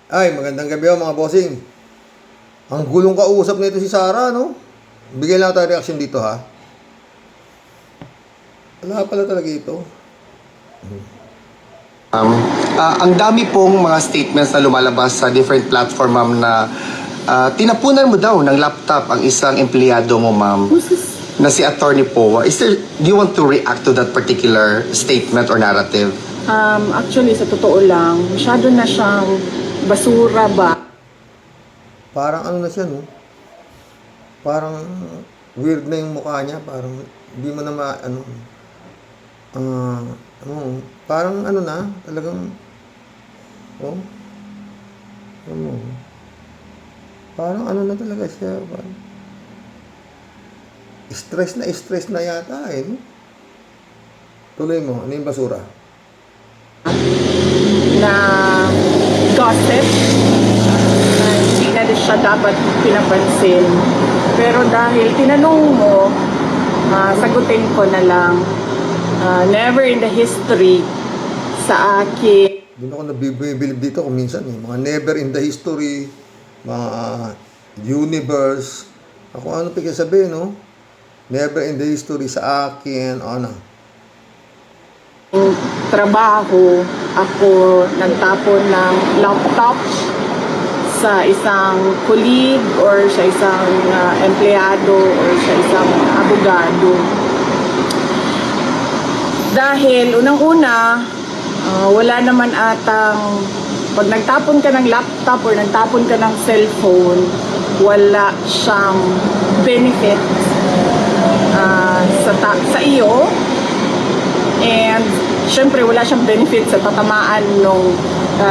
Ay, magandang gabi mga bossing. Ang gulong kausap nito si Sarah, no? Bigyan lang tayo reaction dito, ha? Wala pala talaga ito. Ang dami pong mga statements na lumalabas sa different platform, ma'am, na tinapunan mo daw ng laptop ang isang empleyado mo, ma'am, na si Attorney Powa. Do you want to react to that particular statement or narrative? Actually, sa totoo lang, masyado na siyang basura ba? Parang ano na siya, no? Parang weird na yung mukha niya. Parang hindi mo na parang ano na, talagang, oh, parang ano na talaga siya. Parang, stress na yata, eh, no? Tuloy mo, ano yung basura? Na gossip na hindi na siya dapat pinapansin. Pero dahil tinanong mo, sagutin ko na lang, never in the history sa akin. Doon ako nabibilib dito kung minsan, eh, mga never in the history, mga universe, ako ano sabihin, no? Never in the history sa akin, ano? Trabaho, ako nagtapon ng laptop sa isang colleague or sa isang empleyado or sa isang abogado. Dahil unang-una, wala naman atang, pag nagtapon ka ng laptop or nagtapon ka ng cellphone, wala siyang benefit sa iyo. And syempre wala siyang benefit sa tatamaan ng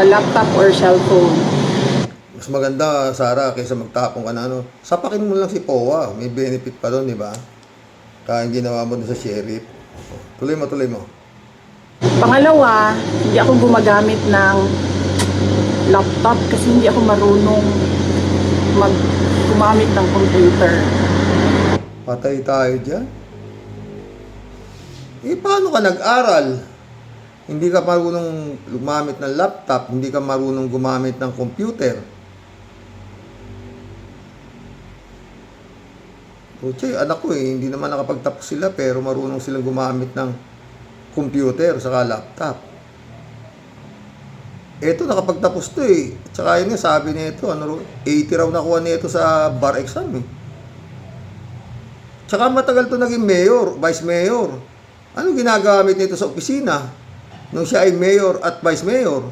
laptop or cellphone. Mas maganda, Sarah, kaysa magtapon ka na ano. Sapakin mo lang si Powa. May benefit pa doon, di ba? Kaya ginawa mo doon sa sheriff. Tuloy mo. Pangalawa, hindi ako gumagamit ng laptop kasi hindi ako marunong gumamit ng computer. Patay tayo dyan. Eh, paano ka nag-aral? Hindi ka marunong gumamit ng laptop, hindi ka marunong gumamit ng computer. Puche, anak ko eh, hindi naman nakapagtapos sila pero marunong silang gumamit ng computer saka laptop. Eto, nakapagtapos to eh. Tsaka yun nga, sabi nito, 80 raw nakuha nito sa bar exam eh. Tsaka matagal to naging mayor, vice mayor. Ano ginagamit nito sa opisina? Nung siya ay mayor at vice mayor.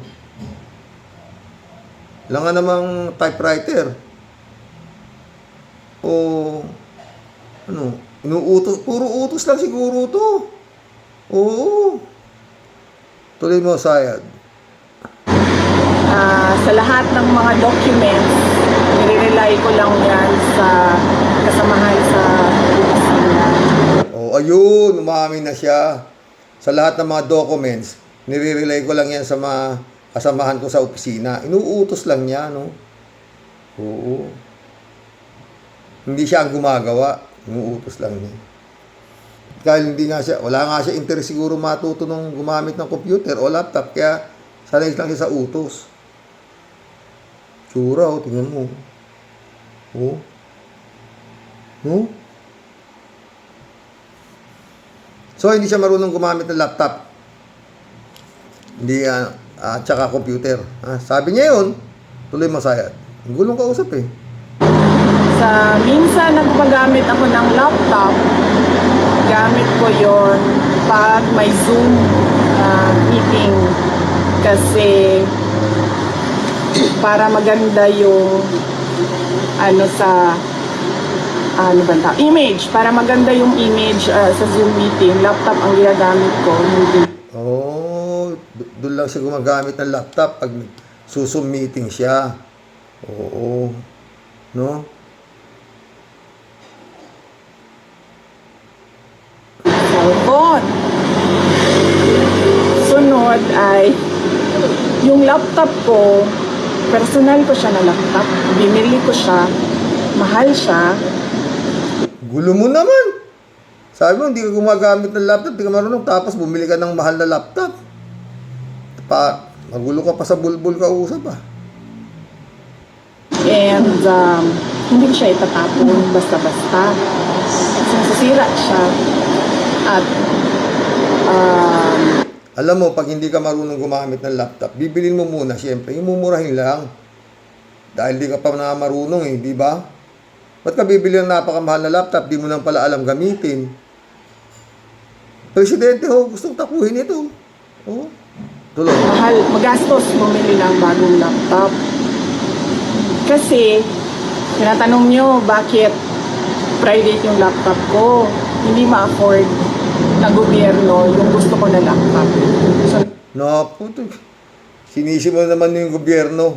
Lang nga namang typewriter. O, ano, inuutos, puro utos lang siguro to. Oo. Tuloy mo, Sayad. Sa lahat ng mga documents, nire-rely ko lang yan sa kasamahan sa opisina. O, ayun, umamin na siya. Sa lahat ng mga documents, nire-relay ko lang yan sa mga kasamahan ko sa opisina. Inuutos lang niya, no? Oo. Hindi siya ang gumagawa. Inuutos lang niya. Dahil hindi nga siya, wala nga siya interest siguro matuto nung gumamit ng computer o laptop. Kaya, sanay lang siya sa utos. Tsura, oh, tingnan mo. Oh. No? So, hindi siya marunong gumamit ng laptop. Hindi, tsaka computer. Sabi niya yun, tuloy Sayad. Ang gulong kausap eh. Sa minsan na gumagamit ako ng laptop, gamit ko yon pag may Zoom meeting kasi para maganda yung image, para maganda yung image sa Zoom meeting, laptop ang ginagamit ko, hindi. Oh, doon lang siya gumagamit ng laptop pag susum meeting siya. Oo. No? Cellphone. Sunod ay yung laptop ko, personal ko siya na laptop. Binili ko siya, mahal siya. Gulo mo naman. Sabi mo, hindi ka gumagamit ng laptop, hindi ka marunong, tapos bumili ka ng mahal na laptop. Magulo ka pa sa bulbul ka usap ah. And hindi ko siya itatapon basta-basta. Kasi nasisira siya. At Alam mo, pag hindi ka marunong gumamit ng laptop, bibilin mo muna, siyempre, yung mumurahin lang. Dahil di ka pa na marunong eh, di ba? Ba't ka bibili ng napakamahal na laptop, di mo nang pala alam gamitin? Presidente ho, gustong takuhin ito. Oh, tuloy. mahal, magastos bumili ng bagong laptop. Kasi, tinatanong nyo, bakit private yung laptop ko? Hindi ma-afford ng gobyerno yung gusto ko na laptop. So, Naku, sinisi mo naman yung gobyerno.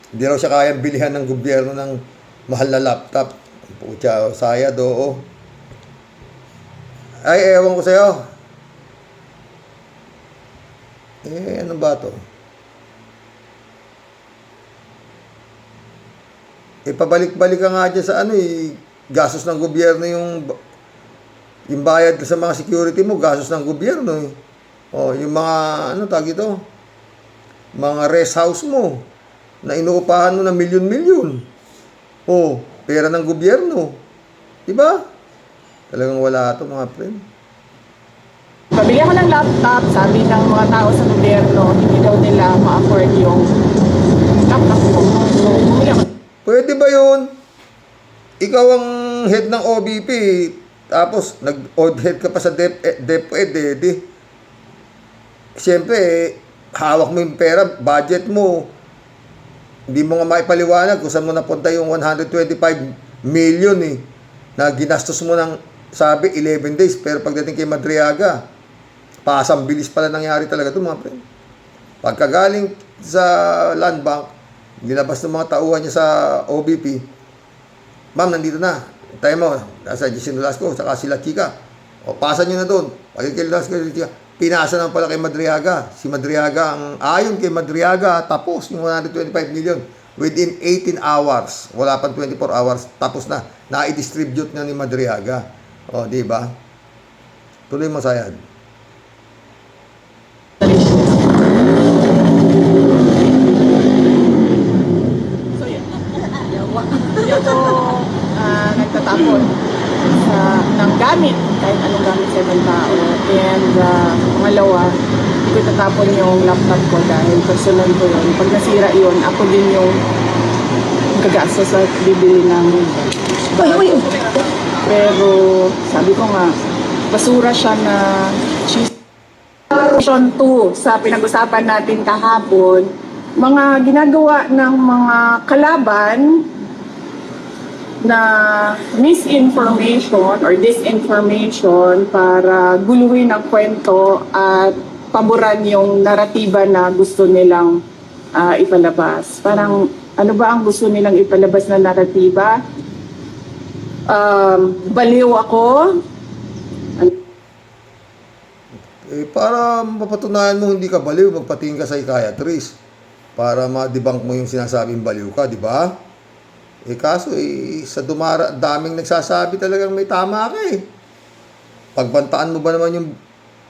Hindi raw siya kayang bilihan ng gobyerno ng mahal na laptop. Pucha, sayad, oo. Ay, ewan ko sa'yo. Ano ba to? Pabalik-balik ka nga dyan sa gastos ng gobyerno yung bayad sa mga security mo, gastos ng gobyerno eh. Oh, yung mga, tawag ito? Mga rest house mo, na inuupahan mo ng milyon-milyon. Oh, pera ng gobyerno. Diba? Talagang wala ito mga friend. pabili ako ng laptop, sabi ng mga tao sa gobyerno, hindi daw nila ma-afford yung laptop ko. So, bumili ako. Pwede ba yun? Ikaw ang head ng OBP, tapos nag-odd head ka pa sa DepEd, siyempre, hawak mo yung pera, budget mo, hindi mo nga maipaliwanag kung saan mo napunta yung 125 million na ginastos mo ng, sabi, 11 days, pero pagdating kay Madriaga, pasang bilis pala nangyari talaga ito mga friend. Pagkagaling sa Land Bank, ginabas ng mga tauhan niya sa OBP, ma'am, nandito na. Tayo mo, nasa Jason Velasco, saka sila Chika. O, pasan nyo na doon. Pagkakil kay Velasco, Chika, pinasa naman pala kay Madriaga. Si Madriaga, ayon kay Madriaga, tapos yung 125 million. Within 18 hours, wala pang 24 hours, tapos na. Na-i-distribute na ni Madriaga. O, di ba? Tuloy mo, Sayad. So, yun. Hindi ako nagtatapon ng gamit, kahit anong gamit sa ibang tao. And pangalawa, hindi ko tatapon yung laptop ko dahil personal ko yun. Pag nasira yun, ako din yung gagastos sa bibili ng bago. Pero sabi ko nga, basura siya na cheese. Version 2 sa pinag-usapan natin kahapon, mga ginagawa ng mga kalaban na misinformation or disinformation para guluhin ang kwento at paboran yung naratiba na gusto nilang ipalabas. Parang ano ba ang gusto nilang ipalabas na naratiba? Baliw ako. Para mapatunayan mo hindi ka baliw, magpatingin ka sa psychiatrist para ma-debunk mo yung sinasabing baliw ka, di ba? Kaso sa daming nagsasabi talagang may tama ka eh. Pagbantaan mo ba naman yung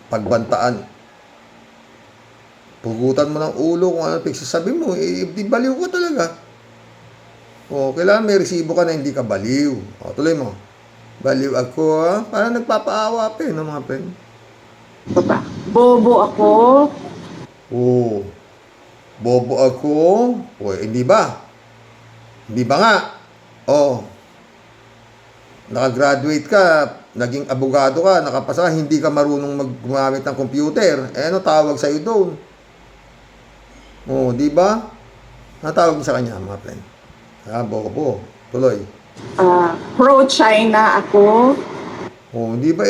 pagbantaan? Pugutan mo ng ulo kung ano pagsasabi mo, di baliw ka talaga. O, kailangan may resibo ka na hindi ka baliw. O, tuloy mo. Baliw ako, parang nagpapaawa pa eh, no, mga friend? Baba. Bobo ako. Oo. Bobo ako. O, hindi ba? Hindi ba nga? O. Nakagraduate ka, naging abogado ka, nakapasa, hindi ka marunong gumamit ng computer. Ano tawag sa'yo doon? O, di ba? Natawag mo sa kanya, mga friend. Bobo. Tuloy. Pro-China ako. O, di ba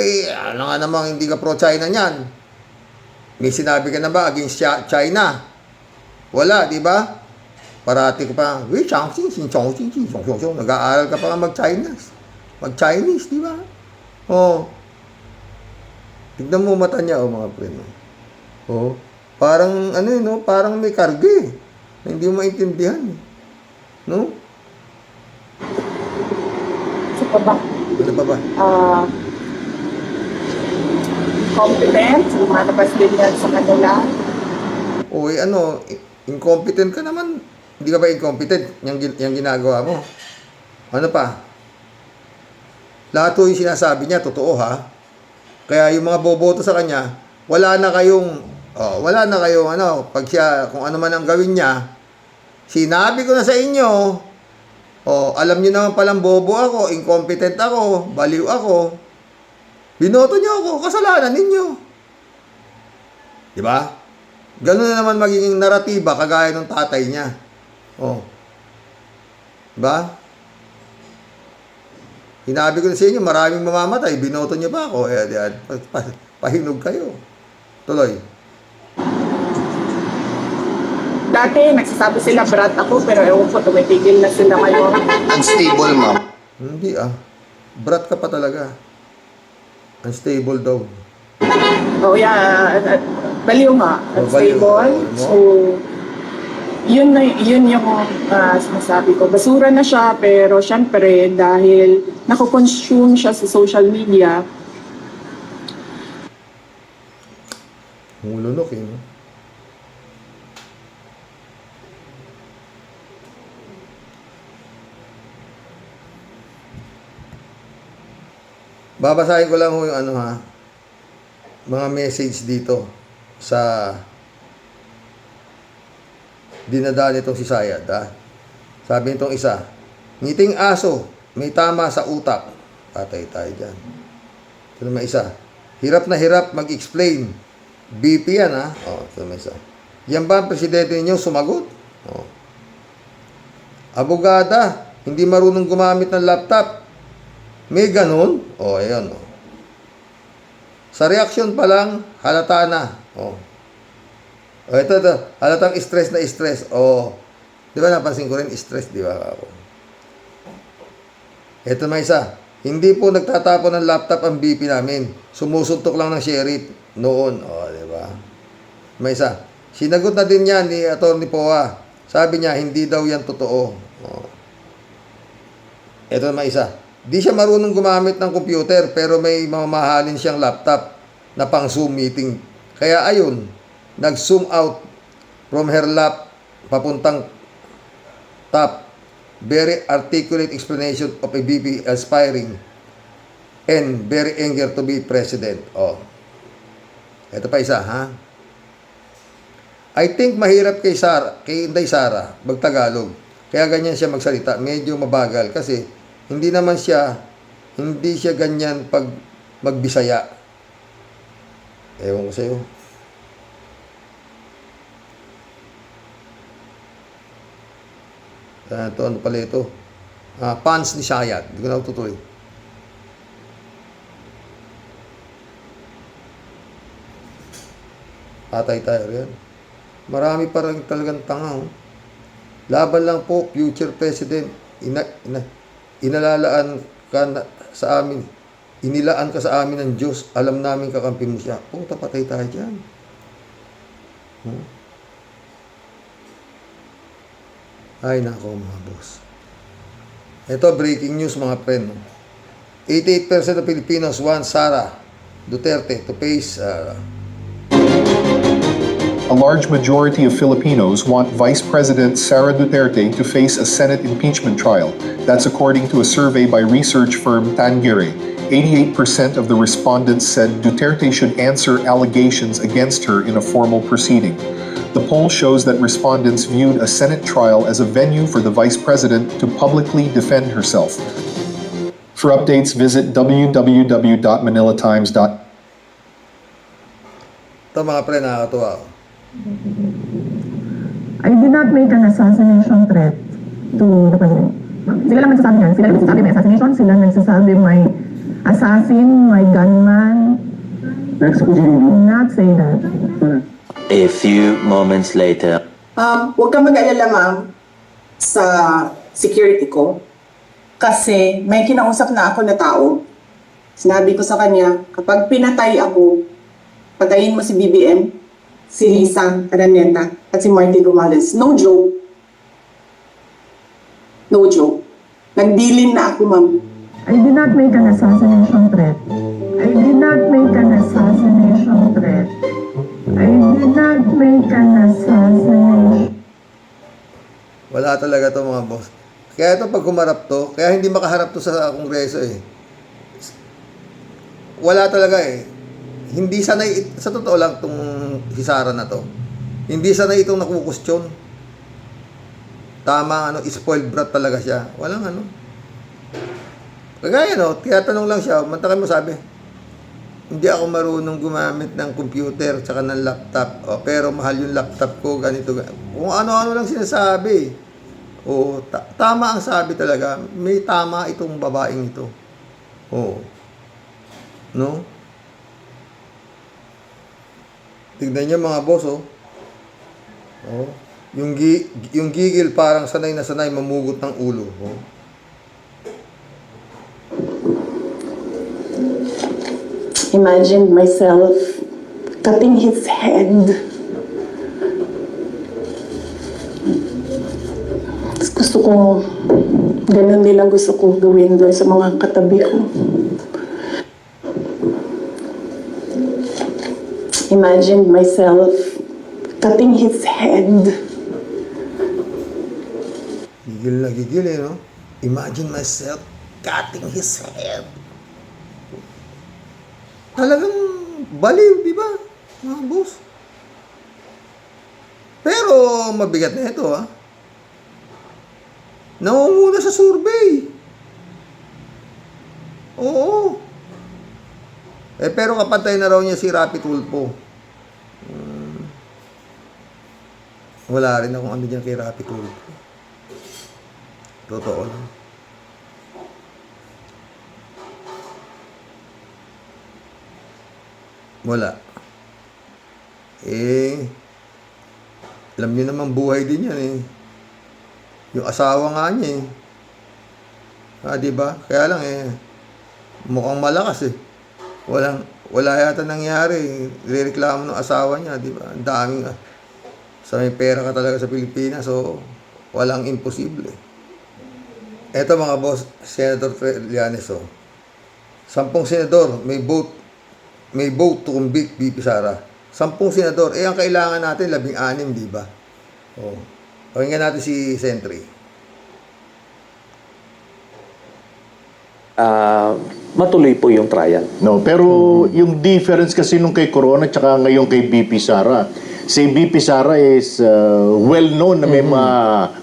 ano nga namang hindi ka pro-China niyan? May sinabi ka na ba against China? Wala, di ba? Parati ka pa, nag-aaral ka pa nga mag-Chinese, di ba? O, tignan mo mata niya, mga friend. O, parang, parang may karga na hindi mo maintindihan. No? Sa baba. Ano pa ba? Competent. Lumalabas din yan sa kanila. O, incompetent ka naman. Hindi ka ba incompetent yung ginagawa mo? Ano pa? Lahat po yung sinasabi niya, totoo ha? Kaya yung mga boboto sa kanya, wala na kayong pag siya, kung ano man ang gawin niya, sinabi ko na sa inyo, alam niyo naman palang bobo ako, incompetent ako, baliw ako, binoto niyo ako, kasalanan ninyo. Di ba? Ganun na naman magiging naratiba kagaya ng tatay niya. Di ba? Hinabi ko na sa inyo, maraming mamamatay, binoto niyo ba ako? Pahinog kayo. Tuloy. Dati, nagsasabi sila, brat ako, pero ewan ko, tumitigil na sila ngayon. Unstable, ma'am. Hindi Brat ka pa talaga. Unstable daw. Oh, yeah. Baliw nga. Baliw. Unstable. So, yun yung sinasabi ko. Basura na siya, pero syempre, dahil nakoconsume siya sa social media. Mulunok no? Babasahin ko lang yung mga message dito sa dinadaan itong si Sayad. Sabi nitong isa, ngiting aso, may tama sa utak. Patay tayo dyan. Ito naman isa, hirap na hirap mag-explain. BP yan ito naman isa. Yan ba ang presidente ninyo sumagot? Abogada, hindi marunong gumamit ng laptop. May ganun? Ayan. Sa reaksyon pa lang, halata na. Ito. Halatang stress na stress. Di ba napansin ko rin, stress, di ba ako? Ito may isa. Hindi po nagtatapon ng laptop ang BP namin. Sumusuntok lang ng sheriff noon. Di ba? May isa. Sinagot na din yan ni Atty. Poa. Sabi niya, hindi daw yan totoo. Ito may isa. Di siya marunong gumamit ng computer pero may mamahalin siyang laptop na pang Zoom meeting. Kaya ayun, nag-zoom out from her lap papuntang top. Very articulate explanation of a BP aspiring and very eager to be president. Ito pa isa, I think mahirap kay Inday Sara magtagalog. Kaya ganyan siya magsalita. Medyo mabagal kasi hindi siya ganyan pag magbisaya. Ewan ko sa'yo. Ano pala ito? Pants ni Sayad. Hindi ko na tutuloy. Patay tayo rin. Marami pa rin talagang tanga. Laban lang po, future president. Inilaan ka sa amin ng Diyos. Alam namin kakampi mo siya. Puta, patay tayo dyan. Ay, nako mga boss. Ito, breaking news mga friend. 88% of Filipinos want Sara Duterte to face A large majority of Filipinos want Vice President Sara Duterte to face a Senate impeachment trial. That's according to a survey by research firm Tangere. 88% of the respondents said Duterte should answer allegations against her in a formal proceeding. The poll shows that respondents viewed a Senate trial as a venue for the Vice President to publicly defend herself. For updates, visit www.manilatimes.com. ito mga pre, nakakatuwa. I did not make an assassination threat to the president. Sila lang nagsasabi niyan. Sila lang nagsasabi may assassination. Sila nagsasabi may assassin, may gunman. Not say that. A few moments later. Huwag kang mag-alala, ma'am, sa security ko. Kasi may kinausap na ako na tao. Sinabi ko sa kanya, kapag pinatay ako, patayin mo si BBM, si Lisa Araneta, at si Martin Romales. No joke. No joke. Nagdilin na ako, ma'am. I did not make an assassination threat. I did not make an assassination threat. I did not make an assassination. Wala talaga to mga boss. Kaya ito pag humarap to, kaya hindi makaharap to sa Kongreso eh. Wala talaga eh. Hindi sanay, sa totoo lang itong si Sara na to. Hindi sanay itong nakukustyon. Tama, spoiled brat talaga siya. Walang ano. Kagaya tinatanong lang siya, mantakan mo sabi, hindi ako marunong gumamit ng computer tsaka ng laptop. Pero mahal yung laptop ko, ganito. Kung ano-ano lang sinasabi. Oo, tama ang sabi talaga. May tama itong babaeng ito. Oo. No? Tignan niyo mga boss, oh. Oh. Yung gigil parang sanay na sanay mamugot ng ulo. Oh. Imagine myself cutting his head. Gusto ko, ganun din ang gusto kong gawin doon sa mga katabi ko. Imagine myself cutting his head. Gigil na gigil no? Imagine myself cutting his head. Talagang baliw, di ba? Mga boss. Pero mabigat na ito, ha? Nangunguna sa survey. Oo. Pero kapantay na raw niya si Rapi Tulfo. Wala rin akong ano dyan kay Rapi Tulfo. Totoo lang. Wala. Alam niyo naman buhay din yan eh. Yung asawa nga niya eh. Di ba? Kaya lang mukhang malakas eh. Wala yata nangyari. Rereklamo ng asawa niya, di ba? Ang daming sa may pera ka talaga sa Pilipinas, so walang imposible. Eto mga boss, Senator Trillanes, 10 senador may vote to convict VP Sara. 10 senador, ang kailangan natin 16, di ba? Pakinggan natin si Sentry. Matuloy po yung trial. No, pero yung difference kasi nung kay Corona tsaka ngayon kay BP Sara, si BP Sara is well known na may mga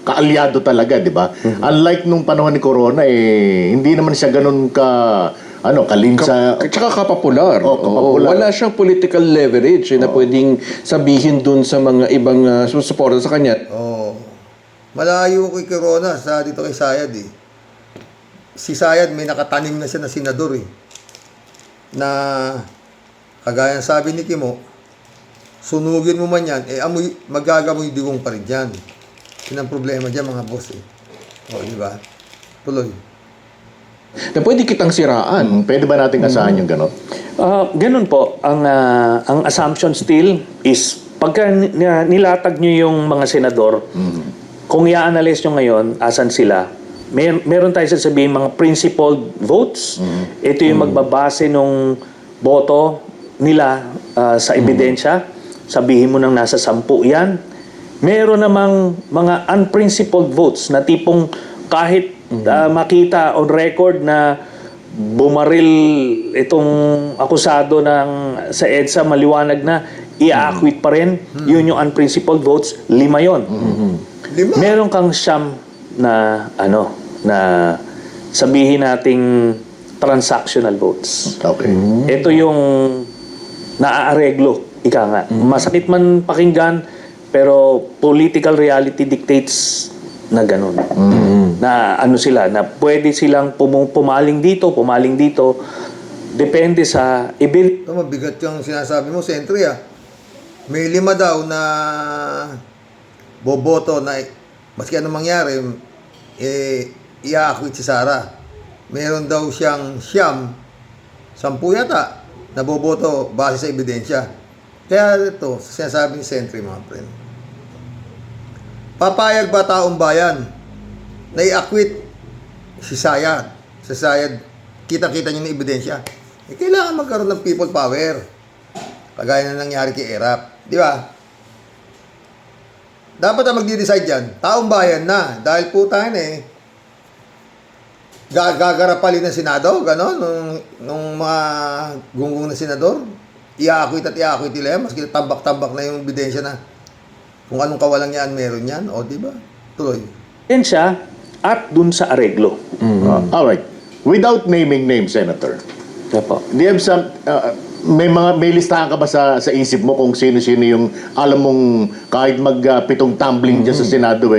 kaalyado talaga, di ba? Unlike nung panahon ni Corona, hindi naman siya ganun kalinsa. Tsaka kapapular. Kapapular. Wala siyang political leverage na pwedeng sabihin dun sa mga ibang susuporta sa kanya. Malayo kay Corona sa dito kay Sayad eh. Si Sayad may nakatanim na siya na senador eh. Na kagaya ng sabi ni Kimo, sunugin mo man yan, magagamoy digong pa rin dyan. Yun ang problema dyan mga boss eh. Di ba? Tuloy. Na pwede kitang siraan. Pwede ba nating asahan yung gano'n? Ganun po. Ang assumption still is pagka nilatag nyo yung mga senador, kung i-analyze nyo ngayon, asan sila, meron tayo sasabihin mga principled votes. Ito yung magbabase nung boto nila sa ebidensya. Sabihin mo nang nasa 10 yan. Meron namang mga unprincipled votes na tipong kahit makita on record na bumaril itong akusado sa EDSA, maliwanag na, i-acquit pa rin. Yun yung unprincipled votes, 5 yon. Meron kang siyam na na sabihin nating transactional votes. Okay. Ito yung naaareglo, ika nga. Masakit man pakinggan, pero political reality dictates na ganun. Na sila, na pwede silang pumaling dito, depende sa Ito mabigat yung sinasabi mo, Sentry May 5 daw na boboto na maski anong mangyari, i-acquit si Sara. Meron daw siyang 10 yata na boboto base sa ebidensya. Kaya ito, sinasabi ni Sentry mga friend. Papayag ba taong bayan na i-acquit si Sayad? Si Sayad, kita-kita niyo ng ebidensya. Kailangan magkaroon ng people power. Kagaya na nangyari kay Erap. Di ba? dapat ang magdi-decide yan, taong bayan na. Dahil po tayo gagarapalin ng Senado, gano'n, nung mga gunggong na senador. Iakwit at iakwit nila yan, maski tambak-tambak na yung ebidensya na kung anong kawalang yan, meron yan. O, di ba? Tuloy. Yan siya at dun sa areglo. Alright. Without naming names, Senator, Opo. do you have some, may listahan ka ba sa isip mo kung sino-sino yung alam mong kahit pitong tumbling dyan sa Senado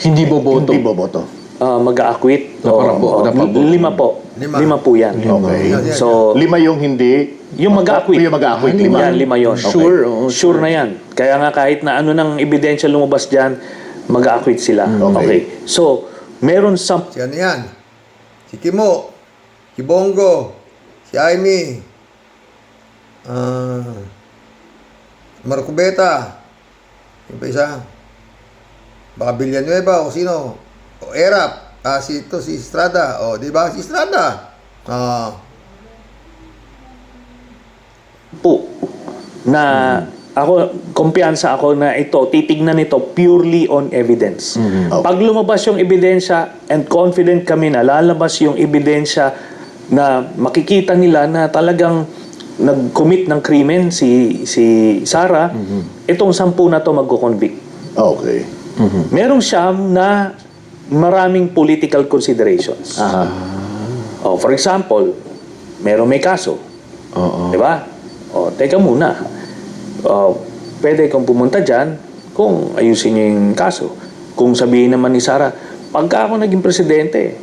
Hindi boboto. hindi boboto? Mag-a-acquit. Napabo. 5 po. Lima. 5 po yan. Okay. So, 5 yung hindi. yung mag-a-acquit. Yung mag-a-acquit, 5. Yan, 5 yun. Okay. Sure. oo, Sure na yan. Kaya nga kahit na ano ng ebidensya lumabas dyan, mag-a-acquit sila. Okay. So, meron sa Si ano yan? Si Kimo, si Bongo, si Aimee, Marco Beta, yung pa isa, baka Villanueva o sino, o Erap, si Estrada, o di ba si Estrada? po na ako, kumpiyansa ako na ito, titignan ito purely on evidence. Pag lumabas yung ebidensya and confident kami na lalabas yung ebidensya na makikita nila na talagang nag-commit ng krimen si Sara, itong 10 na to magko-convict. Okay. Merong siyam na maraming political considerations. Oh, for example, may kaso. Di ba? O, teka muna. Pwede kang pumunta dyan kung ayusin niyo yung kaso. Kung sabihin naman ni Sara, pagka ako naging presidente,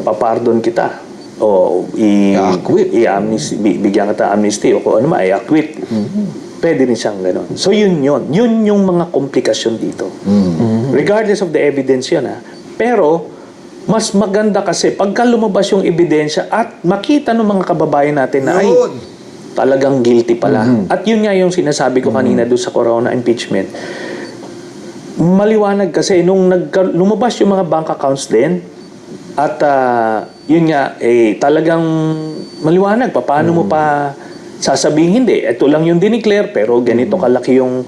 papardon kita. O I-acquit. bigyan kita amnesty o kung ano ma, i-acquit. Pwede rin siyang gano'n. So yun yung mga komplikasyon dito. Regardless of the evidence yun ha. Pero, mas maganda kasi pagka lumabas yung ebidensya at makita ng mga kababayan natin na ay talagang guilty pala. At yun nga yung sinasabi ko kanina doon sa corona impeachment. Maliwanag kasi nung lumabas yung mga bank accounts din at yun nga talagang maliwanag paano mo pa sasabihin hindi. Ito lang yung dineclare pero ganito kalaki yung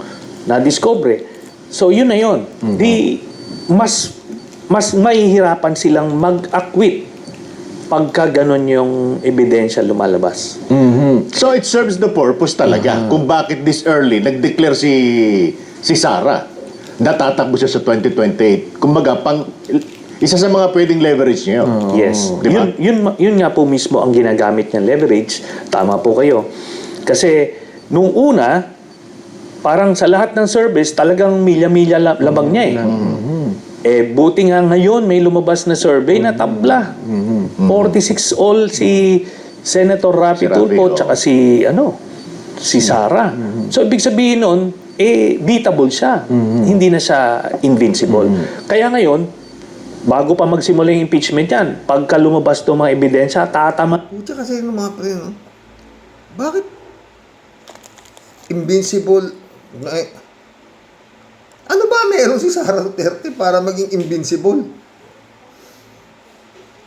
na-discover. So yun na yun. Di mas mahihirapan silang mag-acquit pagka ganon yung ebidensya lumalabas. So it serves the purpose talaga kung bakit this early nag-declare si Sara. Natatakbo siya sa 2028. Kumbaga, isa sa mga pwedeng leverage niya. Yes. Di ba? Yun nga po mismo ang ginagamit niyang leverage. Tama po kayo. Kasi nung una, parang sa lahat ng service, talagang milya-milya labang niya buti nga ngayon may lumabas na survey na tabla. 46 all si Senator Rapi Tulfo tsaka si Sara. So ibig sabihin nun, beatable siya. Hindi na siya invincible. Kaya ngayon, bago pa magsimula yung impeachment yan, pagka lumabas itong mga ebidensya, tatama. Pucha kasi yung mga pre, no? Bakit invincible? Ano ba meron si Sara Duterte para maging invincible?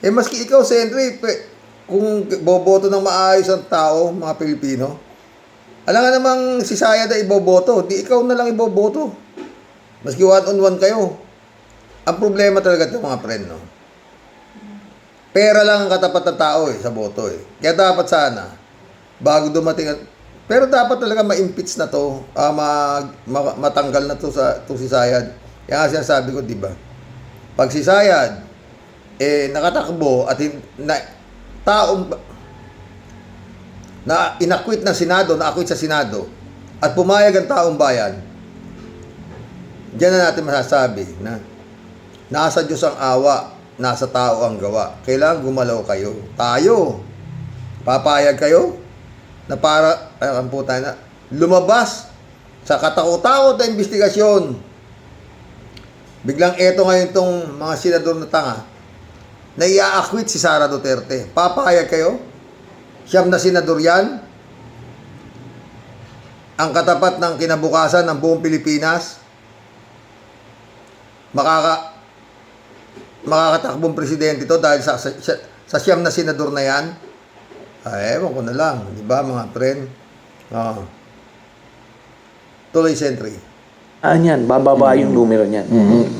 Maski ikaw, Sentry, kung boboto ng maayos ang tao, mga Pilipino, alam nga namang si Sayad na iboboto, di ikaw na lang iboboto. Maski one-on-one kayo. Ang problema talaga ito, mga friend, no? Pera lang ang katapat ng tao sa boto Kaya dapat sana, bago dumating pero dapat talaga ma-impeach na to, matanggal na to si Sayad. Kaya nga sinasabi ko, di ba? Pag si Sayad, nakatakbo at na inakwit ng Senado, na-acquit sa Senado, at pumayag ang taong bayan, diyan na natin masasabi na nasa Diyos ang awa, nasa tao ang gawa. Kailangan gumalaw kayo. Tayo, papayag kayo na para, lumabas sa katakot-takot na investigasyon. Biglang eto ngayon itong mga senador na tanga na i-acquit si Sara Duterte. Papayag kayo? Siyam na senador yan? Ang katapat ng kinabukasan ng buong Pilipinas? Makakatakbong presidente ito dahil sa siyam na senador na yan? Ewan ko na lang, di ba mga friend? Tuloy, Sentry. Yan, bababa yung numero niyan.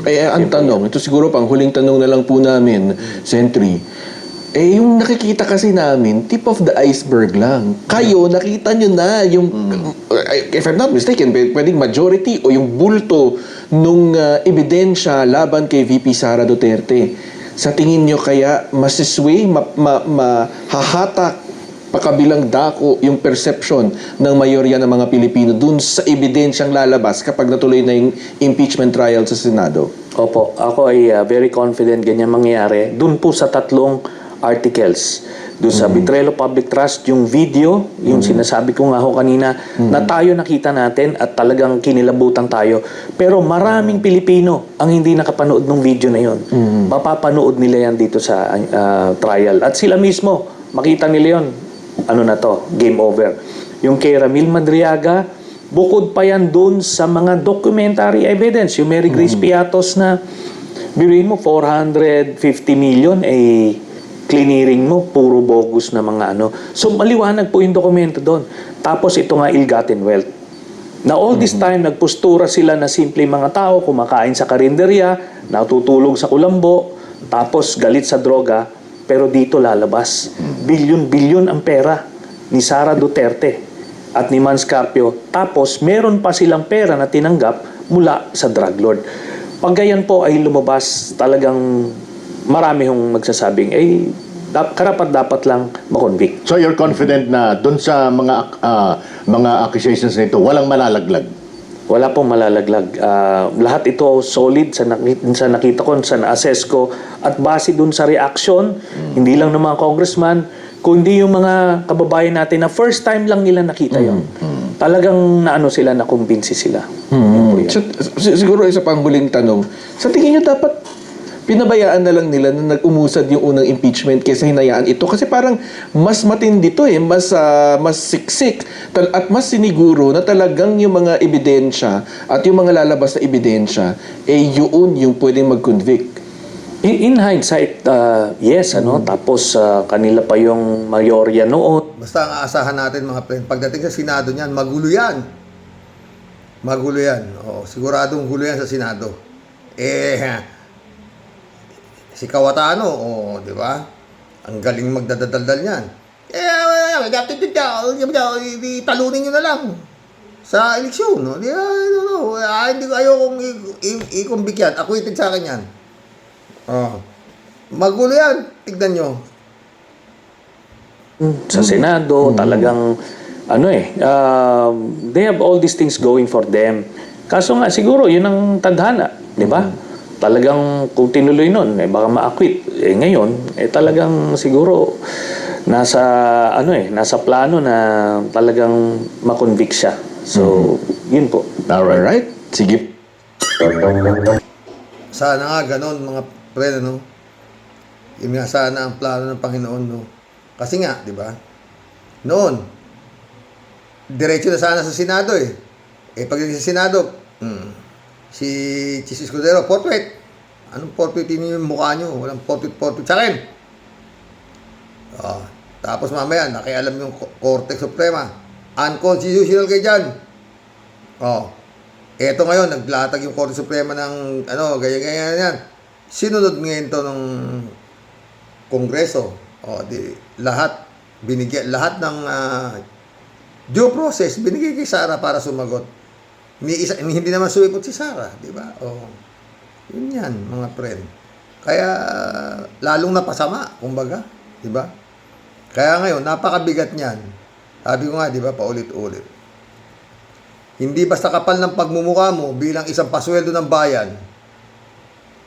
Eh, ang tanong, ito siguro pang huling tanong na lang po namin, Sentry. Eh, yung nakikita kasi namin, tip of the iceberg lang. Kayo, nakita nyo na yung, if I'm not mistaken, pwedeng majority o yung bulto nung ebidensya laban kay VP Sara Duterte. Sa tingin nyo kaya masisway, mahahatak pakabilang dako yung perception ng mayorya ng mga Pilipino dun sa ebidensyang lalabas kapag natuloy na yung impeachment trial sa Senado? Opo, ako ay very confident ganyan mangyayari. Dun po sa 3 articles. Doon sa Betrayal of Public Trust, yung video, yung sinasabi ko nga ho kanina, na tayo nakita natin at talagang kinilabutan tayo. Pero maraming Pilipino ang hindi nakapanood ng video na yon. Mapapanood nila yan dito sa trial. At sila mismo, makita nila yon. Ano na to, game over. Yung kay Ramil Madriaga, bukod pa yan doon sa mga documentary evidence. Yung Mary Grace Piatos na, biruin mo, 450 million, clearing mo, puro bogus na mga ano. So, maliwanag po yung dokumento doon. Tapos, ito nga, ill-gotten wealth. Na all this time, nagpostura sila na simple mga tao, kumakain sa karinderya, natutulog sa kulambo, tapos galit sa droga, pero dito lalabas. Bilyon-bilyon ang pera ni Sara Duterte at ni Mans Carpio. Tapos, meron pa silang pera na tinanggap mula sa drug lord. Pag ganyan po ay lumabas, talagang marami hong magsasabing, karapat-dapat lang makonvict. So you're confident na doon sa mga accusations nito, walang malalaglag? Wala pong malalaglag. Lahat ito solid sa nakita ko, sa na-assess ko, at base dun sa reaction, hindi lang ng mga congressman, kundi yung mga kababayan natin na first time lang nila nakita yun. Talagang naano sila, nakumbinsi sila. Siguro isa pang huling tanong, sa tingin nyo dapat pinabayaan na lang nila na nag-umusad yung unang impeachment kaysa hinayaan ito? Kasi parang mas matindi to mas siksik at mas siniguro na talagang yung mga ebidensya at yung mga lalabas na ebidensya yun yung pwedeng mag-convict. In hindsight, yes, tapos kanila pa yung mayorya noon. Basta ang aasahan natin mga friend, pagdating sa Senado niyan, magulo yan. Magulo yan. Siguradong gulo yan sa Senado. Si Cayetano, di ba? Ang galing magdadaldal niyan. Talunin nyo na lang sa eleksyon. No? Hindi ko ayokong i-convict yan. Acquitted sa akin yan. Magulo yan. Tignan nyo. Sa Senado, talagang they have all these things going for them. Kaso nga, siguro, yun ang tadhana. Di ba? Talagang kung tinuloy nun, baka ma-acquit. Ngayon, talagang siguro nasa plano na talagang ma-convict siya. So, yun po. Alright. Sige. Sana nga ganon mga friend, Yun nga sana ang plano ng Panginoon, Kasi nga, di ba? Noon, diretso na sana sa Senado pagdating sa Senado, si Chis Escudero, portrait. Anong portrait yun yung mukha nyo? Walang portrait sa akin. Tapos mamaya, nakialam yung Korte Suprema. Unconstitutional kayo dyan. Eto ngayon, naglatag yung Korte Suprema ng, ganyan yan. Sinunod ngayon to ng Kongreso. Lahat ng due process, binigay kay Sara para sumagot. Hindi naman suwipot si Sara, di ba? Yun yan, mga friend. Kaya, lalong napasama, kumbaga, di ba? Kaya ngayon, napakabigat niyan. Sabi ko nga, di ba, paulit-ulit. Hindi basta kapal ng pagmumukha mo bilang isang pasweldo ng bayan.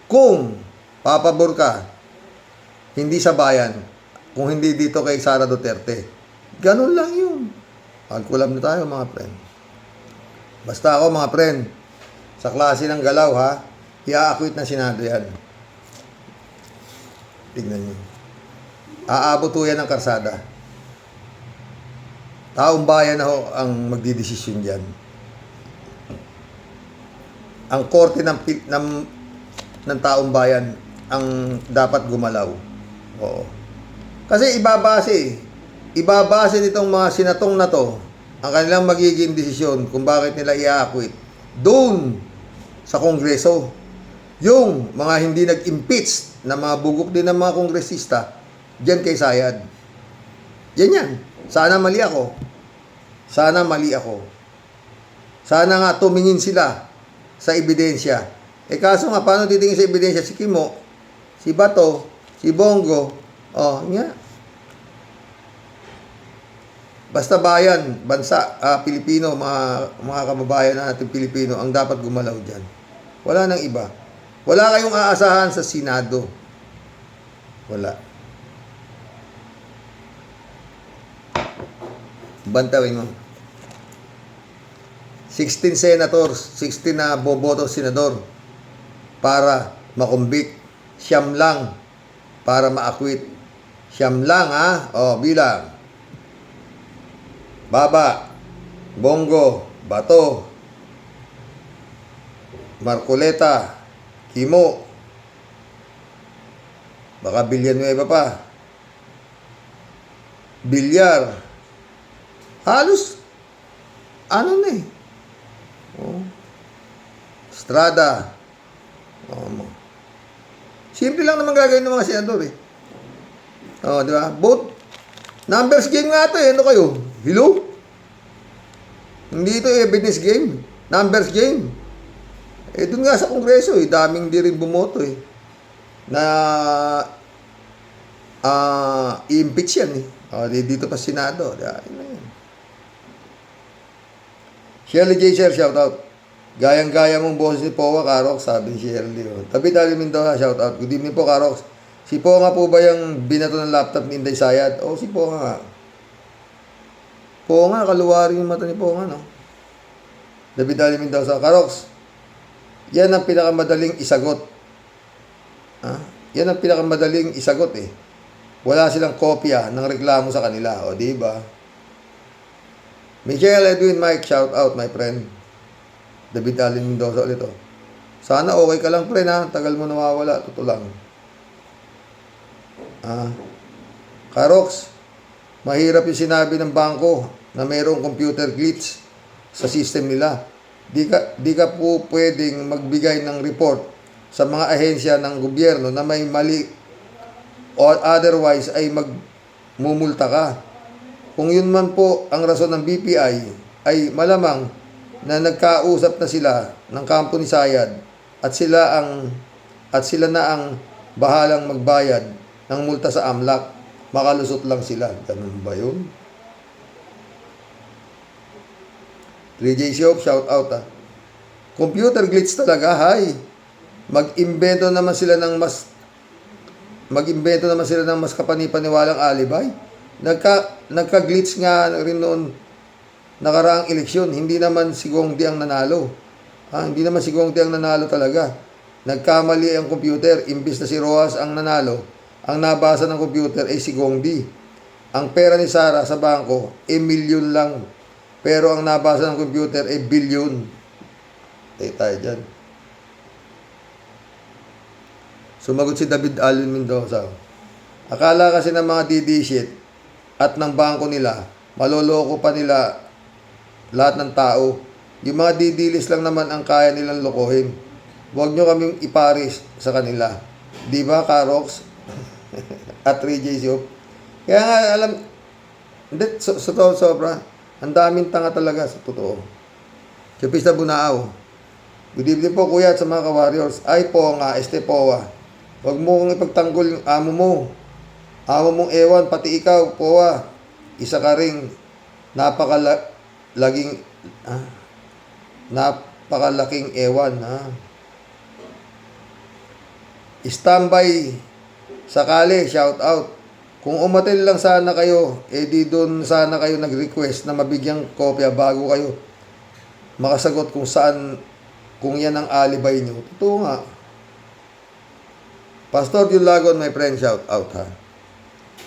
Kung papabor ka, hindi sa bayan, kung hindi dito kay Sara Duterte. Ganun lang yun. Pagkulam na tayo, mga friend. Basta ako, mga friend, sa klase ng galaw, i-acquit na Senado yan. Tignan nyo. Aabot ho yan ng karsada. Taong bayan na ho ang magdidesisyon dyan. Ang korte ng taong bayan ang dapat gumalaw. Oo. Kasi ibabase nitong mga senatong na to ang kanilang magiging desisyon kung bakit nila i-acquit doon sa Kongreso. Yung mga hindi nag-impeach na mga bugok din ng mga kongresista, diyan kay Sayad. Yan. Sana mali ako. Sana nga tumingin sila sa ebidensya. Kaso nga, paano titingin sa ebidensya? Si Kimo, si Bato, si Bongo, nga. Basta bayan, bansa, Pilipino, mga kababayan natin Pilipino, ang dapat gumalaw dyan. Wala nang iba. Wala kayong aasahan sa Senado. Wala. Bantawin mo. 16 senators, 16 na boboto senador para makumbik. Siyam lang para ma-acquit. Siyam lang, bilang. Baba, Bongo, Bato, Marcoleta, Kimo, baka Villanueva pa, Bilyar, halos, Estrada, simple lang naman gagawin ng mga senador di ba? Both, numbers game nga ito ano kayo? Hello? Hindi ito evidence game. Numbers game. Doon nga sa Kongreso, daming di rin bumoto na i-impeach yan dito pa Senado. Shirley J. Sir, shout out. Gayang-gaya mong boses ni Powa, Karox, sabi ni Shirley. David Ali Mendoza, shout out. Good evening po, Karox. Si Powa nga po ba yung binato ng laptop ni Inday Sayad? Si Powa nga. Powa nga, kaluwari yung mata ni Powa, no? David Ali Mendoza, Karox, yan ang pinakamadaling isagot. Yan ang pinakamadaling isagot Wala silang kopya ng reklamo sa kanila. Di ba? Michael Edwin Mike, shout out, my friend. David Ali Mendoza ulit Sana okay ka lang, friend, tagal mo nawawala. Totoo lang. Karox, mahirap yung sinabi ng bangko na mayroong computer glitch sa system nila. Di ka po pwedeng magbigay ng report sa mga ahensya ng gobyerno na may mali or otherwise ay magmumulta ka. Kung yun man po ang rason ng BPI, ay malamang na nagkausap na sila ng kampo ni Sayad at sila na ang bahalang magbayad ng multa sa AMLAC. Makalusot lang sila. Ganun ba yun? 3J Shop, shout out Computer glitch talaga, hay. Mag-imbento naman sila ng mas kapani-paniwalang alibay. Nagka-glitch nga rin noon nakaraang eleksyon. Hindi naman si Gongdi ang nanalo. Hindi naman si Gongdi ang nanalo talaga. Nagkamali ang computer. Imbis na si Rojas ang nanalo, ang nabasa ng computer ay si Gongdi. Ang pera ni Sara sa bangko milyon lang. Pero ang nabasa ng computer ay bilyon. Tayo dyan. Sumagot si David Alvin Mendoza. Akala kasi ng mga DD-shit at ng bangko nila, maloloko pa nila lahat ng tao. Yung mga DD-list lang naman ang kaya nilang lokohin. Huwag nyo kaming iparis sa kanila. Di ba, Karox? At 3J Shop. Kaya nga, hindi, sobra. Ang daming tanga talaga, sa totoo. Chupista Bunao. Good evening po, kuya, at sa mga ka-warriors. Ay po nga, Powa. Huwag mo kong ipagtanggol yung amo mo. Amo mong ewan, pati ikaw, Powa. Isa ka ring napakalaking ewan, Standby sakali, shout out. Kung umatil lang sana kayo, di doon sana kayo nag-request na mabigyang kopya bago kayo makasagot kung yan ang alibay nyo. Totoo nga. Pastor Yulagon, my friend, shout out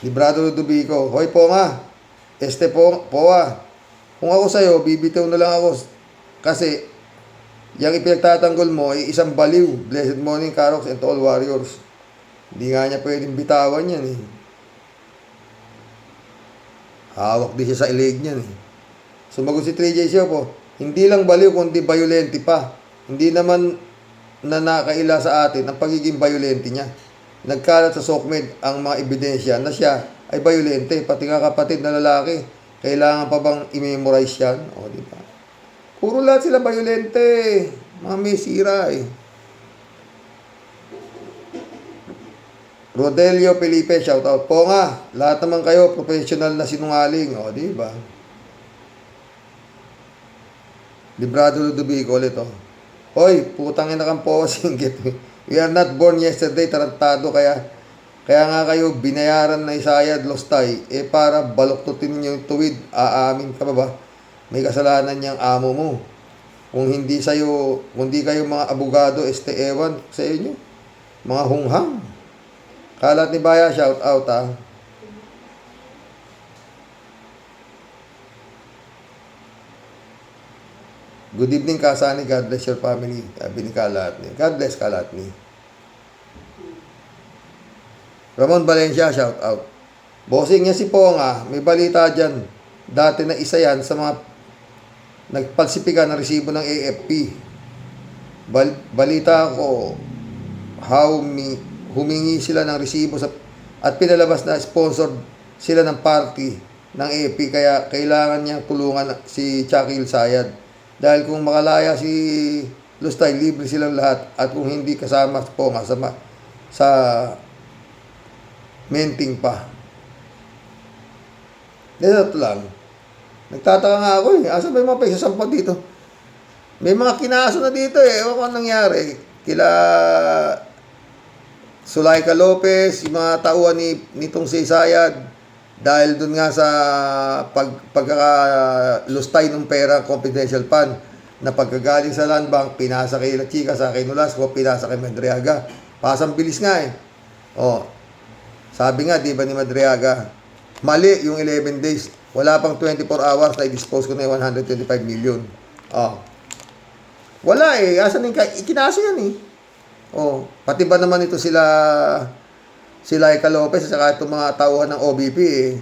Librado Ludovico, hoy po nga, Powa, kung ako sa'yo, bibitaw na lang ako kasi yung ipinagtatanggol mo ay isang baliw. Blessed morning, Karox, and to all warriors. Hindi nga niya pwedeng bitawan yan Hawak din siya sa ilig niyan Sumagot si 3J siya po. Hindi lang baliw, kundi violente pa. Hindi naman na nakaila sa atin ang pagiging violente niya. Nagkalat sa SOCMED ang mga ebidensya na siya ay violente, pati nga kapatid na lalaki. Kailangan pa bang i-memorize yan? O, di ba? Puro lahat sila violente. Mga may sira eh. Rodelio Felipe, shoutout po nga. Lahat naman kayo, professional na sinungaling. O, di ba? Librado Ludovico ulit, o. Hoy, putang ina kang po, singgit. We are not born yesterday, tarantado, kaya nga kayo binayaran na Isayad Lostay, para baloktutin ninyo yung tuwid. Aamin ka ba? May kasalanan niyang amo mo. Kung hindi kayo mga abogado, ewan sa inyo. Mga hunghang. Kalat ni Baya, shout out ha. Good evening, Kasani. God bless your family. Sabi ni Kalatni. God bless Kalatni. Ramon Valencia, shout out. Bossing niya si Ponga. May balita dyan. Dati na isa yan sa mga nagpalsipika ng resibo ng AFP. Balita ko humingi sila ng resibo at pinalabas na sponsored sila ng party ng AFP, kaya kailangan niyang tulungan si Chucky Sayad. Dahil kung makalaya si Lustay, libre silang lahat, at kung hindi kasama po nga sa menting pa. Ito lang. Nagtataka nga ako eh. Asa ba yung mga pagsasampot dito? May mga kinaso na dito eh. Ewan ko anong nangyari. Kila Sulaika Lopez, yung mga tauhan nitong si Sayad, dahil dun nga sa pagkakalustay ng pera, confidential fund, na pagkagaling sa land bank, pinasa kay La Chica, sa kay Nolasco, pinasa kay Madriaga. Pasang bilis nga eh. Oh, sabi nga, di ba ni Madriaga, mali yung 11 days. Wala pang 24 hours na i-dispose ko na yung 125 million. Oh. Wala eh. Asan yung ikinaso yan eh. Oh, pati ba naman ito sila Laika Lopez at saka itong mga tauhan ng OBP eh,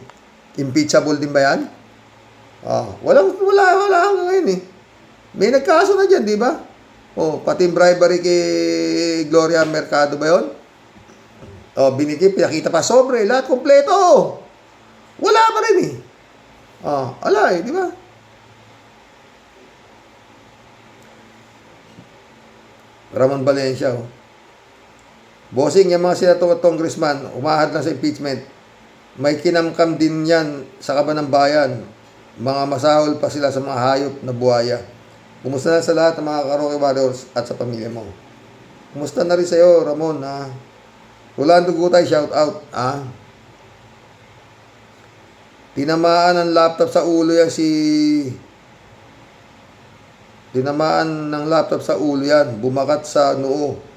impeachable din ba yan? Wala hanggang ngayon eh. May nagkaso na dyan, di ba? Oh, pati bribery kay Gloria Mercado ba yun? Oh, binigay, pinakita pa sobre, lahat kompleto. Wala pa rin eh. Ala eh, di ba? Ramon Valencia, oh. Bossing, yung mga senator at congressman, umahad lang sa impeachment. May kinamkam din yan sa kaban ng bayan. Mga masahol pa sila sa mga hayop na buhaya. Kumusta na sa lahat ng mga Karaoke Warriors at sa pamilya mo? Kumusta na rin sa'yo, Ramon, ha? Rolando Gutay, shout out, ha? Tinamaan ng laptop sa ulo yan Tinamaan ng laptop sa ulo yan. Bumakat sa noo.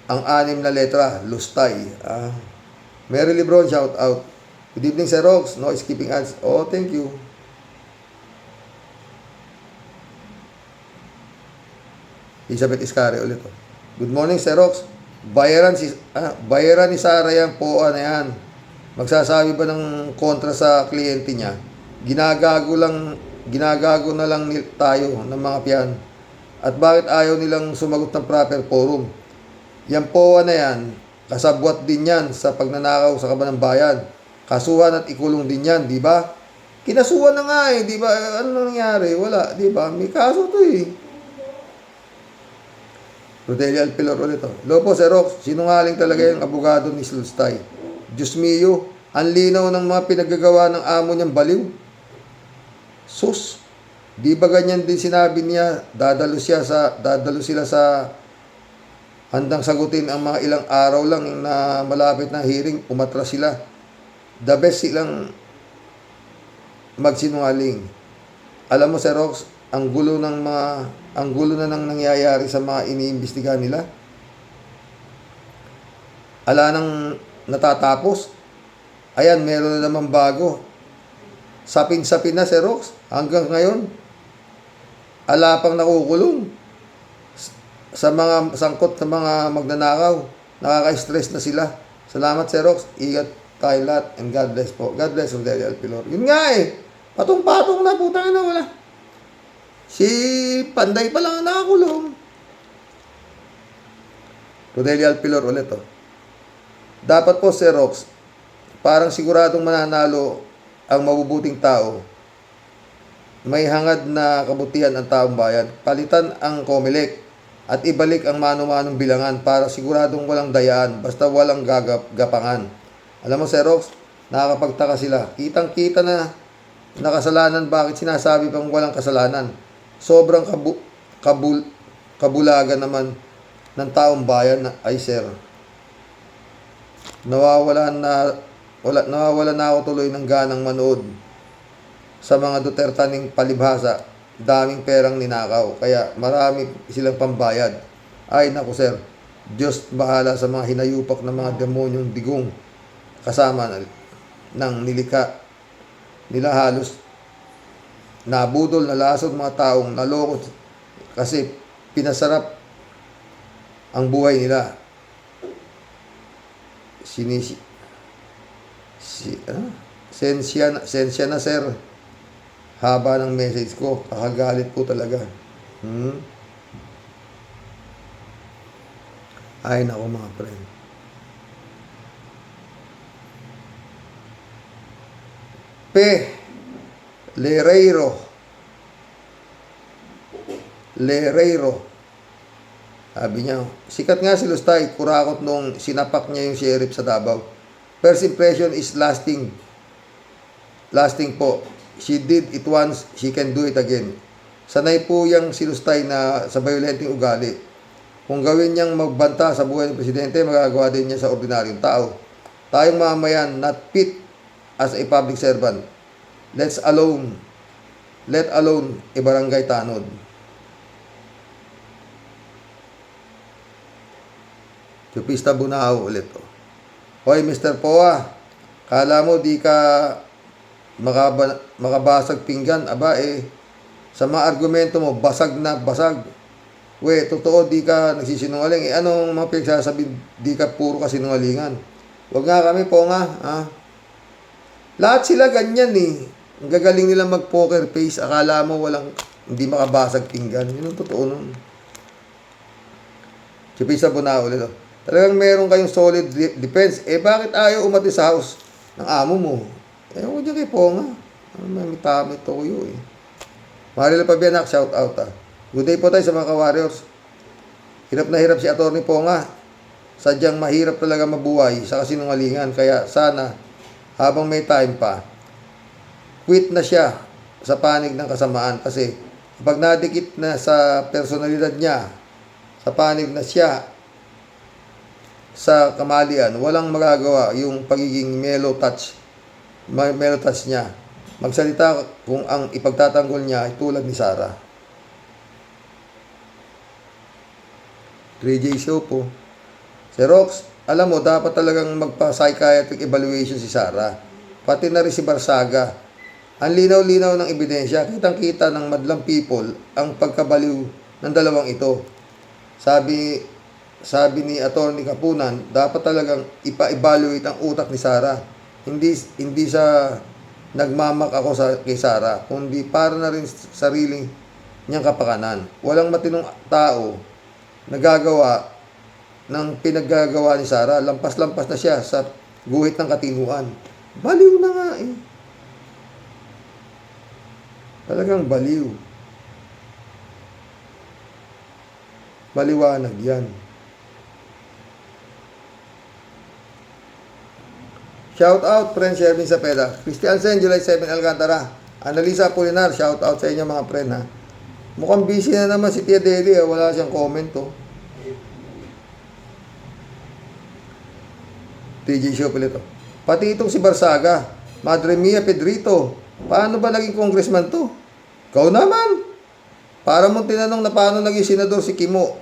Ang 6 na letra, Lustay. Mary Lebron, shout out. Good evening, Sir Rox. No skipping ads. Oh, thank you. Elizabeth Iscari ulit. Good morning, Sir Rox. Bayaran ni Sarah yan po, ano yan. Magsasabi ba ng kontra sa kliyente niya? Ginagago na lang tayo ng mga piyan. At bakit ayaw nilang sumagot ng proper forum? Yan po na yan, kasabwat din yan sa pagnanakaw sa kaban ng bayan. Kasuhan at ikulong din yan, di ba? Kinasuhan na nga eh, di ba? Ano nangyari? Wala, di ba? May kaso to eh. Rodelia Alpilor ulit to. Lopo, Sir Rox, sinungaling talaga yung abogado ni Lustay. Diyos mio, ang linaw ng mga pinagagawa ng amo niyang baliw. Sus, di ba ganyan din sinabi niya, dadalo sila sa handang sagutin ang mga ilang araw lang na malapit na hearing, umatras sila. The best silang magsinungaling. Alam mo, Sir Rox, ang gulo na nang nangyayari sa mga iniimbestigahan nila. Ala nang natatapos. Ayan, meron na naman bago. Sapin-sapin na, Sir Rox. Hanggang ngayon, ala pang nakukulong. Sa mga sangkot na mga magnanakaw, nakaka-stress na sila. Salamat, Sir Rox. Ingat tayo lahat and God bless po. God bless Rodelia Alpilor. Yun nga eh. Patong-patong na, putang na wala. Si Panday pa lang ang nakakulong. Rodelio Alpilor ulit, oh. Dapat po, Sir Rox, parang siguradong mananalo ang mabubuting tao. May hangad na kabutihan ang taong bayan. Palitan ang COMELEC at ibalik ang mano-manong bilangan para siguradong walang dayaan, basta walang gapangan. Alam mo, Sir Rox, nakakapagtaka sila. Kitang-kita na nakasalanan, bakit sinasabi pang walang kasalanan? Sobrang kabulagan naman ng taong bayan ay, Sir. Nawawala na ako tuloy ng ganang manood sa mga Dutertaning palibhasa. Daming perang ninakaw, kaya marami silang pambayad. Ay naku, Sir, Diyos bahala sa mga hinayupak ng mga demonyong digong kasama ng nilika nila. Halos nabudol, nalasod mga taong naloko kasi pinasarap ang buhay nila. Sensya na, Sir. Haba ng message ko. Kakagalit po talaga. Ay nako, mga friend. Lereiro. Sabi niya, sikat nga si Lustay, kurakot nung sinapak niya yung sheriff sa Davao. First impression is lasting. Lasting po. She did it once, she can do it again. Sanay po yung si Lustay na sa violenting ugali. Kung gawin niyang magbanta sa buhay ng presidente, magagawa din niya sa ordinaryong tao. Tayong mamayan, not fit as a public servant. Let alone a barangay tanod. Chupista Bunao ulit. Hoy, Mr. Poa, kala mo di ka makabasag pinggan? Aba sa mga argumento mo, basag na basag. We, totoo di ka nagsisinungaling. Anong mga pinagsasabi, di ka puro kasinungalingan? Huwag nga kami, Ponga. Lahat sila ganyan Ang gagaling nila mag-poker face. Akala mo hindi makabasag pinggan. Yun ang totoo nun. Chupista Bunao ulit. Talagang meron kayong solid defense. Bakit ayaw umati sa house ng amo mo? Huwag niya kay Ponga. May tamit to kuyo Marila Pabianak, shout out Good day po tayo sa mga ka-warriors. Hirap na hirap si Atty. Ponga. Sadyang mahirap talaga mabuhay sa kasinungalingan. Kaya sana, habang may time pa, quit na siya sa panig ng kasamaan. Kasi pag nadikit na sa personalidad niya, sa panig na siya, sa kamalian, walang magagawa yung pagiging mellow touch niya. Magsalita kung ang ipagtatanggol niya ay tulad ni Sara. 3J show po. Si Rox, alam mo, dapat talagang magpa-psychiatric evaluation si Sara. Pati na rin si Barsaga. Ang linaw-linaw ng ebidensya, kitang-kita ng madlang people ang pagkabaliw ng dalawang ito. Sabi ni Atty. Kapunan, dapat talagang ipa-evaluate ang utak ni Sara. Hindi sa nagmamak ako kay Sara, kundi para na rin sariling niyang kapakanan. Walang matinong tao nagagawa ng pinaggagawa ni Sara. Lampas-lampas na siya sa guhit ng katinuan. Baliw na nga Talagang baliw. Baliwanag yan. Shout out, friend Sherwin Sapeda. Christian Sen, July 7, Alcantara. Annalisa Apolinar, shout out sa inyo mga friend Mukhang busy na naman si Tia Deli. Wala siyang comment TJ Show pala ito. Pati itong si Barsaga, Madre Mia Pedrito. Paano ba naging congressman to? Kau naman. Para mong tinanong na paano naging senador si Kimo.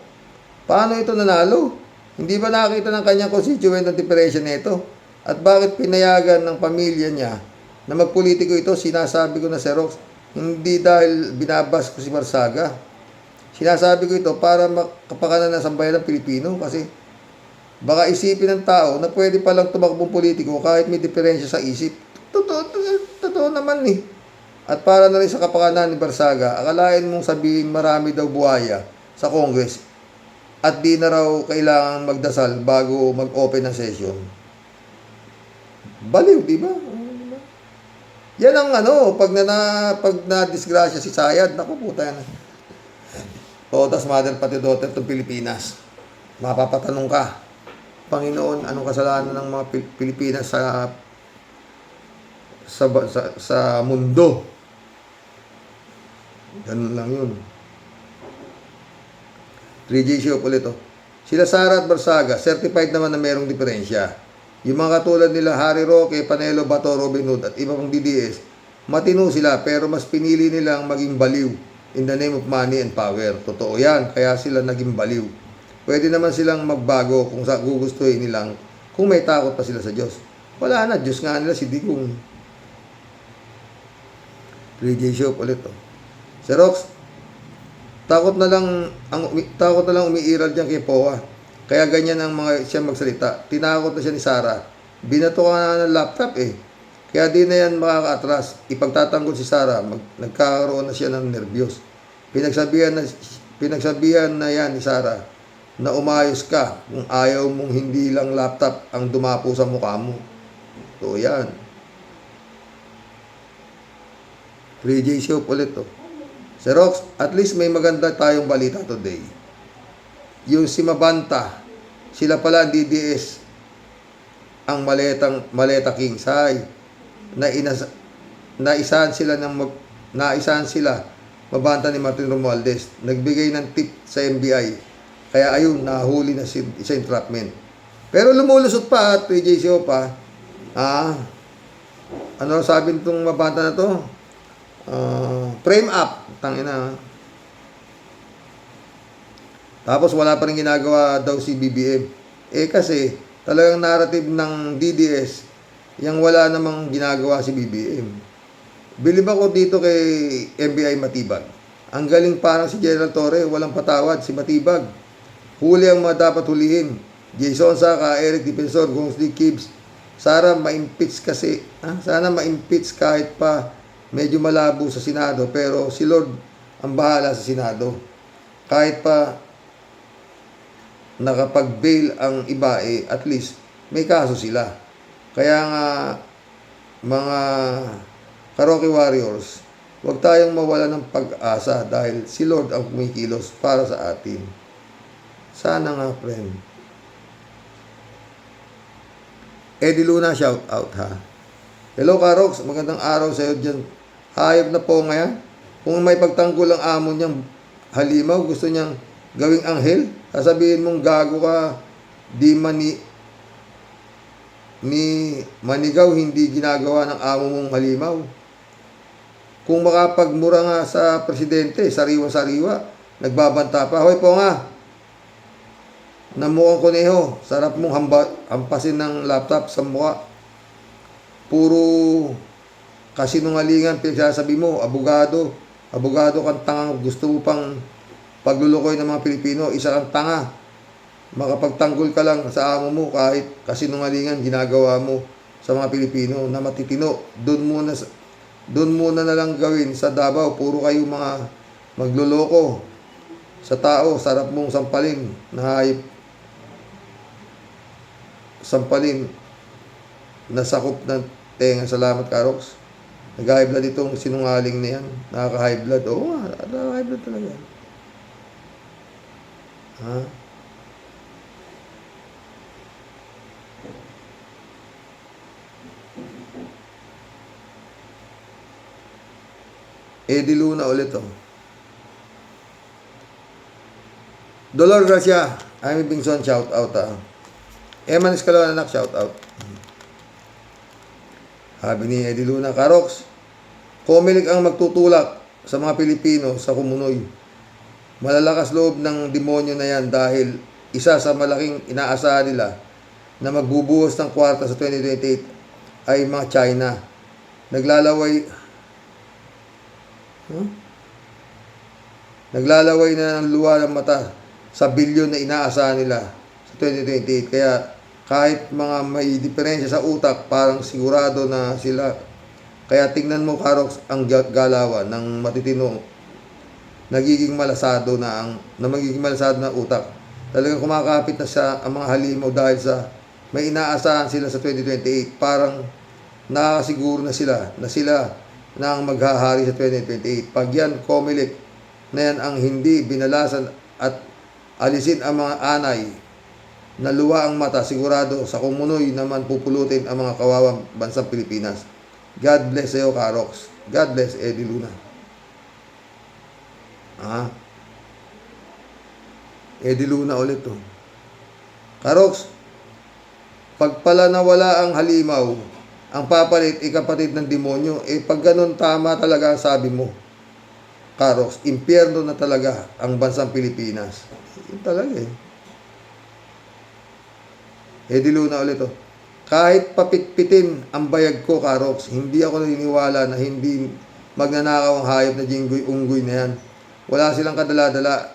Paano ito nanalo? Hindi ba nakita ng kanyang constituent ang differentiation nito? At bakit pinayagan ng pamilya niya na magpolitiko ito? Sinasabi ko na, Sir Rox, hindi dahil binabas ko si Barsaga. Sinasabi ko ito para makapakanan ng sambayan ng Pilipino kasi baka isipin ng tao na pwede palang tumakbong politiko kahit may diferensya sa isip. Totoo naman At para na rin sa kapakanan ni Barsaga, akalain mong sabihin marami daw buhaya sa Congress. at di na raw kailangan magdasal bago mag-open ng session. Baliw, di ba? Yan ang pag na disgrasya si Sayad, naku puta yan. Todas mother pati daughter to Pilipinas. Mapapatanong ka, Panginoon, anong kasalanan ng mga Pilipinas sa mundo? Ganun lang yun. 3J show ulit Sila Sara at Barsaga, certified naman na merong diferensya. Yung mga katulad nila Harry Roque, Panelo, Bato, Robin Hood at iba pang DDS, matino sila pero mas pinili nilang maging baliw in the name of money and power. Totoo yan, kaya sila naging baliw. Pwede naman silang magbago kung gugustuhin nilang kung may takot pa sila sa Diyos. Wala na, Diyos nga nila si Digong. 3J show ulit Si Rox, takot na lang umiiral diyan kay Poa. Kaya ganyan ang mga siya magsalita. Tinakot na siya ni Sara. Binato ka na ng laptop Kaya di na yan makakaatras. Ipagtatanggol si Sara. Nagkakaroon na siya ng nervyos. Pinagsabihan na yan ni Sara na umayos ka kung ayaw mong hindi lang laptop ang dumapo sa mukha mo. So yan. 3J show ulit Si Rox, at least may maganda tayong balita today. Yung si Mabanta, sila pala ang DDS, ang Maleta Kings. Naisahan sila Mabanta ni Martin Romualdez. Nagbigay ng tip sa NBI. Kaya ayun, nahuli na sa entrapment. Pero lumulusot pa, 3J show pa. Ano sabi nitong Mabanta na to? Frame up. Tangina. Tapos wala pa rin ginagawa daw si BBM. Kasi talagang narrative ng DDS, yung wala namang ginagawa si BBM. Bilib ako dito kay NBI Matibag. Ang galing parang si General Torre, walang patawad si Matibag. Huli ang mga dapat hulihin. Jason Saka, Eric Defensor, Gongsley Gibbs. Sara, ma-impeach kasi. Sana ma-impeach kahit pa medyo malabo sa Senado, pero si Lord ang bahala sa Senado. Kahit pa nakapag-bail ang iba, at least may kaso sila. Kaya nga, mga Karaoke Warriors, huwag tayong mawala ng pag-asa dahil si Lord ang kumikilos para sa atin. Sana nga, friend. Eddie Luna, shout out Hello, Karox. Magandang araw sa iyo dyan. Hayop na po ngayon. Kung may pagtanggol ang amo niyang halimaw, gusto niyang gawing anghel, sasabihin mong gago ka, di manigaw, hindi ginagawa ng amo mong halimaw. Kung makapagmura nga sa presidente, sariwa-sariwa, nagbabanta pa, hoy po nga, na mukhang kuneho, sarap mong hampasin ng laptop sa mukha. Puro kasinungalingan pinagsasabi mo, abogado kang tangang gusto mo pang paglulukoy ng mga Pilipino, isa kang tanga. Makapagtanggol ka lang sa amo mo kahit kasinungalingan ginagawa mo sa mga Pilipino na matitino. Doon muna na lang gawin sa Davao, puro kayo mga magluloko sa tao, sarap mong sampalin na hayop. Sampalin na sakop ng tenga. Salamat, Karox. Nag-high blood itong sinungaling na yan. Nakaka-high blood. Oo nga, nakaka-high blood talaga. Eddie Luna ulit Dolor Gracia, Amy Bingson, shout out Eman Escalona, anak, shout out. Sabi ni Eddie Luna, Karox, Comelec ang magtutulak sa mga Pilipino sa Kumunoy. Malalakas loob ng demonyo na yan dahil isa sa malaking inaasahan nila na magbubuhos ng kwarta sa 2028 ay mga China. Naglalaway na ng luwa ng mata sa bilyon na inaasahan nila sa 2028. Kaya kahit mga may diferensya sa utak, parang sigurado na sila. Kaya tingnan mo, Karox, ang galawan ng matitino. Magiging malasado na utak. Talagang kumakapit na sa ang mga halimaw dahil sa may inaasahan sila sa 2028. Parang nakasiguro na sila na ang maghahari sa 2028. Pag yan, Comelec na yan ang hindi binalasan at alisin ang mga anay na luwa ang mata, sigurado sa kumunoy naman pupulutin ang mga kawawang bansang Pilipinas. God bless sa'yo, Karox. God bless, Eddie Luna. Eddie Luna ulit to. Karox, pag pala nawala ang halimaw, ang papalit, ikapatid ng demonyo, pag ganun tama talaga ang sabi mo. Karox, impyerno na talaga ang bansang Pilipinas. Yun talaga Eddie Luna ulit to. Kahit papitpitin ang bayag ko, Karox, hindi ako naniniwala na hindi magnanakaw ang hayop na jinggoy-unggoy na yan. Wala silang kadala-dala.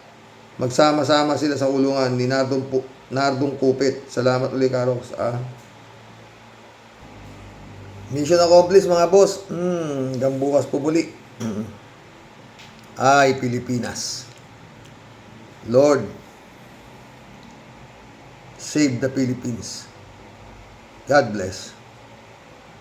Magsama-sama sila sa ulungan ni Nardong Kupit. Salamat ulit, Karox. Mission accomplished, mga boss. Hanggang bukas po muli. Ay, Pilipinas. Lord, save the Philippines. God bless.